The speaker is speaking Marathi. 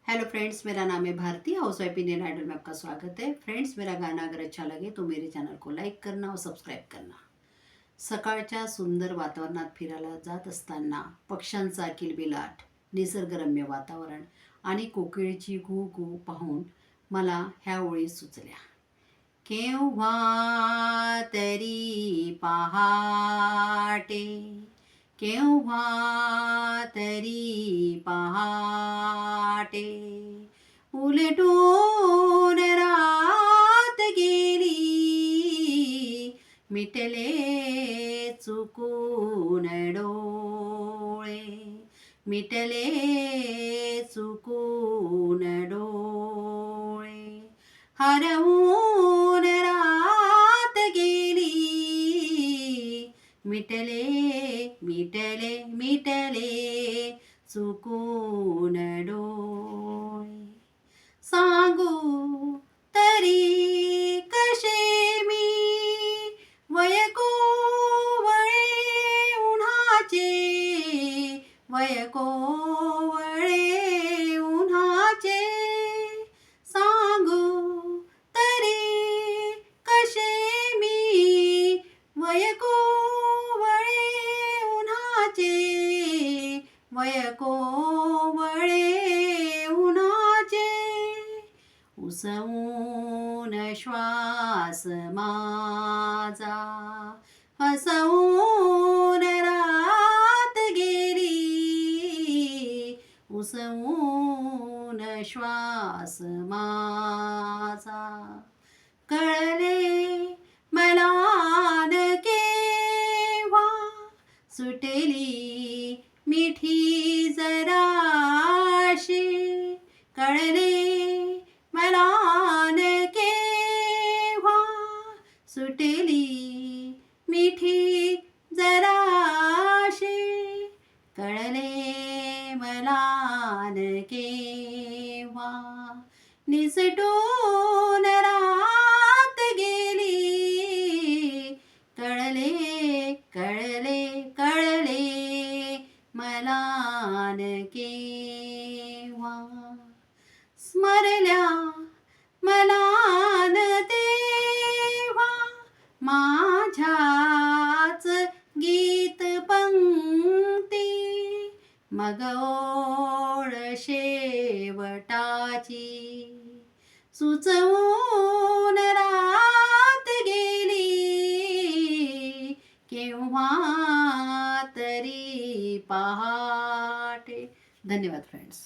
हेलो फ्रेंड्स, मेरा नाम है Bharti. Housewife Indian idol में आपका स्वागत है। फ्रेंड्स, मेरा गाना अगर अच्छा लगे तो मेरे चॅनल को लाईक करना और सबस्क्राईब करना। सकाळच्या सुंदर वातावरणात फिरायला जात असताना पक्ष्यांचा किलबिलाट, निसर्गरम्य वातावरण आणि कोकिळेची गू गू पाहून मला ह्या ओळी सुचल्या. केव्हा तरी पहाटे, केव्हा तरी पहाटे, उलटून रात गेली, मिटले चुकून डोळे, मिटले चुकून डोळे, हरवून रात गेली, मिटले मिटले मिटले चुकून डोळे. सांगू तरी कसे मी वय कोवळे उन्हाचे, वय कोवळे उन्हाचे. सांगू तरी कसे मी वय कोवळे उन्हाचे, वय कोवळे उन्हाचे. उसवून श्वास माझा, हसवून रात गेली, उसवून श्वास माझा. कळले मला न केव्हा सुटली मिठी जराशी, कळले मला न केव्हा सुटली मिठी जराशी, कळले मला न केव्हा निसटून रात गेली, कळले कळले कळले मला न केव्हा. स्मरल्या मला न तेव्हा माझ्याच गीत पंक्ती, मग ओळ शेवटाची सुचवून रात गेली, केव्हा तरी पहाटे. धन्यवाद फ्रेंड्स.